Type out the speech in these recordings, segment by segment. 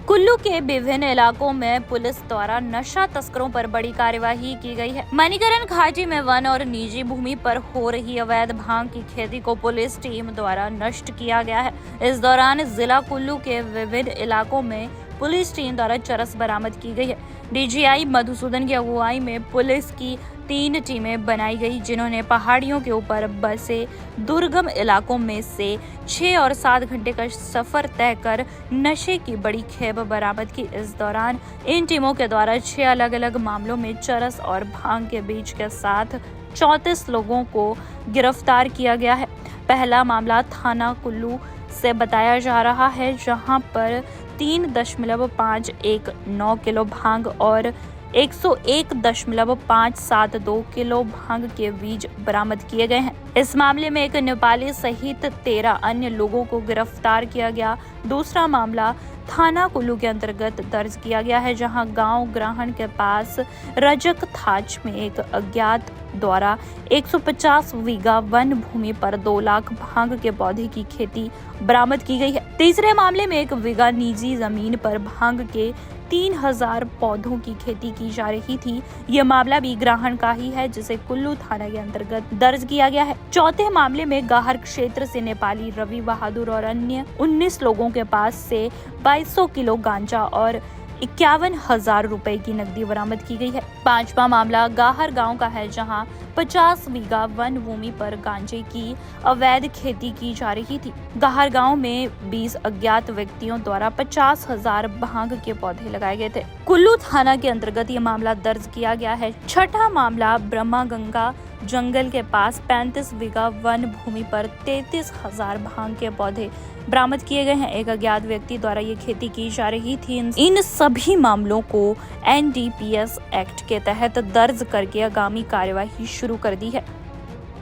कुल्लू के विभिन्न इलाकों में पुलिस द्वारा नशा तस्करों पर बड़ी कार्यवाही की गई है। मणिकरण घाटी में वन और निजी भूमि पर हो रही अवैध भांग की खेती को पुलिस टीम द्वारा नष्ट किया गया है। इस दौरान जिला कुल्लू के विभिन्न इलाकों में पुलिस टीम द्वारा चरस बरामद की गई है। डीजीआई मधुसूदन की अगुवाई में पुलिस की 3 टीमें बनाई गई, जिन्होंने पहाड़ियों के ऊपर बसे दुर्गम इलाकों में से 6 और 7 घंटे का सफर तय कर नशे की बड़ी खेप बरामद की। इस दौरान इन टीमों के द्वारा 6 अलग अलग मामलों में चरस और भांग के बीज के साथ 34 लोगों को गिरफ्तार किया गया है। पहला मामला थाना कुल्लू से बताया जा रहा है, जहां पर 3.519 किलो भांग और 101.572 किलो भांग के बीज बरामद किए गए हैं। इस मामले में एक नेपाली सहित 13 अन्य लोगों को गिरफ्तार किया गया। दूसरा मामला थाना कुल्लू के अंतर्गत दर्ज किया गया है, जहां गांव ग्राहण के पास रजक थाच में एक अज्ञात द्वारा 150 बीघा वन भूमि पर 2 लाख भांग के पौधे की खेती बरामद की गई है। तीसरे मामले में 1 बीघा निजी जमीन पर भांग के 3000 पौधों की खेती की जा रही थी। यह मामला भी ग्राहण का ही है, जिसे कुल्लू थाना के अंतर्गत दर्ज किया गया है। चौथे मामले में गाहर क्षेत्र से नेपाली रवि बहादुर और अन्य 19 लोगों के पास से 2200 किलो गांजा और 51,000 रुपए की नकदी बरामद की गई है। पांचवा मामला गाहर गांव का है, जहां 50 बीघा वन भूमि पर गांजे की अवैध खेती की जा रही थी। गाहर गांव में 20 अज्ञात व्यक्तियों द्वारा 50,000 भांग के पौधे लगाए गए थे। कुल्लू थाना के अंतर्गत ये मामला दर्ज किया गया है। छठा मामला ब्रह्मा गंगा जंगल के पास 35 बीघा वन भूमि पर 33,000 भांग के पौधे बरामद किए गए हैं। एक अज्ञात व्यक्ति द्वारा ये खेती की जा रही थी। इन सभी मामलों को NDPS एक्ट के तहत दर्ज करके आगामी कार्यवाही शुरू कर दी है।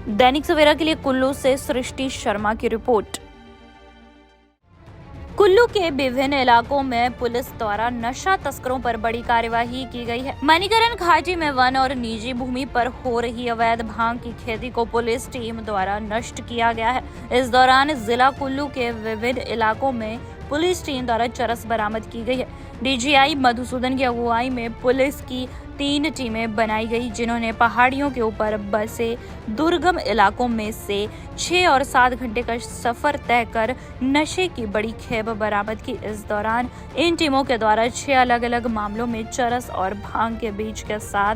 दैनिक सवेरा के लिए कुल्लू से सृष्टि शर्मा की रिपोर्ट। कुल्लू के विभिन्न इलाकों में पुलिस द्वारा नशा तस्करों पर बड़ी कार्यवाही की गई है। मणिकरण घाटी में वन और निजी भूमि पर हो रही अवैध भांग की खेती को पुलिस टीम द्वारा नष्ट किया गया है। इस दौरान जिला कुल्लू के विभिन्न इलाकों में पुलिस टीम द्वारा चरस बरामद की गई है। डीजीआई मधुसूदन की अगुवाई में पुलिस की 3 टीमें बनाई गई, जिन्होंने पहाड़ियों के ऊपर बसे दुर्गम इलाकों में से 6 और 7 घंटे का सफर तय कर नशे की बड़ी खेप बरामद की। इस दौरान इन टीमों के द्वारा 6 अलग अलग मामलों में चरस और भांग के बीज के साथ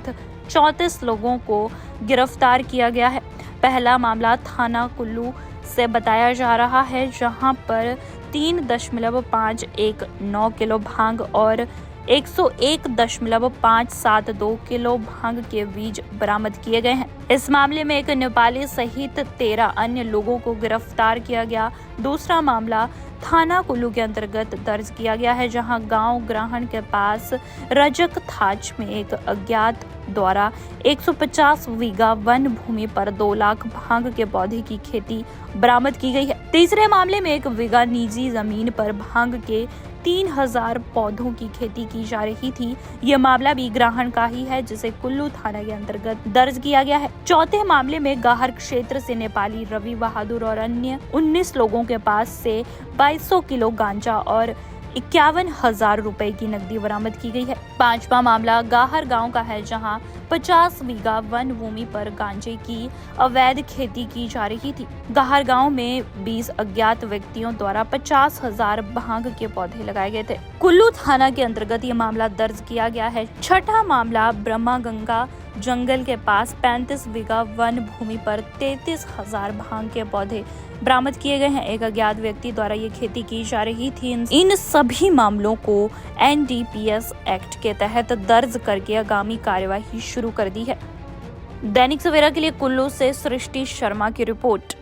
34 लोगों को गिरफ्तार किया गया है। पहला मामला थाना कुल्लू से बताया जा रहा है, जहां पर 3.519 किलो भांग और 101.572 किलो भांग के बीज बरामद किए गए हैं। इस मामले में एक नेपाली सहित 13 अन्य लोगों को गिरफ्तार किया गया। दूसरा मामला थाना कुल्लू के अंतर्गत दर्ज किया गया है, जहां गांव ग्राहण के पास रजक थाच में एक अज्ञात द्वारा 150 बीघा वन भूमि पर 2 लाख भांग के पौधे की खेती बरामद की गई है। तीसरे मामले में 1 बीघा निजी जमीन पर भांग के 3000 पौधों की खेती की जा रही थी। यह मामला भी ग्राहण का ही है, जिसे कुल्लू थाना के अंतर्गत दर्ज किया गया है। चौथे मामले में गाहर क्षेत्र से नेपाली रवि बहादुर और अन्य 19 लोगों के पास से 2200 किलो गांजा और 51,000 रुपए की नकदी बरामद की गई है। पांचवा मामला गाहर गांव का है, जहां 50 बीघा वन भूमि पर गांजे की अवैध खेती की जा रही थी। गाहर गांव में 20 अज्ञात व्यक्तियों द्वारा 50,000 भांग के पौधे लगाए गए थे। कुल्लू थाना के अंतर्गत ये मामला दर्ज किया गया है। छठा मामला ब्रह्मा गंगा जंगल के पास 35 बीघा वन भूमि पर 33,000 भांग के पौधे बरामद किए गए हैं। एक अज्ञात व्यक्ति द्वारा ये खेती की जा रही थी। इन सभी मामलों को NDPS एक्ट के तहत दर्ज करके आगामी कार्यवाही शुरू कर दी है। दैनिक सवेरा के लिए कुल्लू से सृष्टि शर्मा की रिपोर्ट।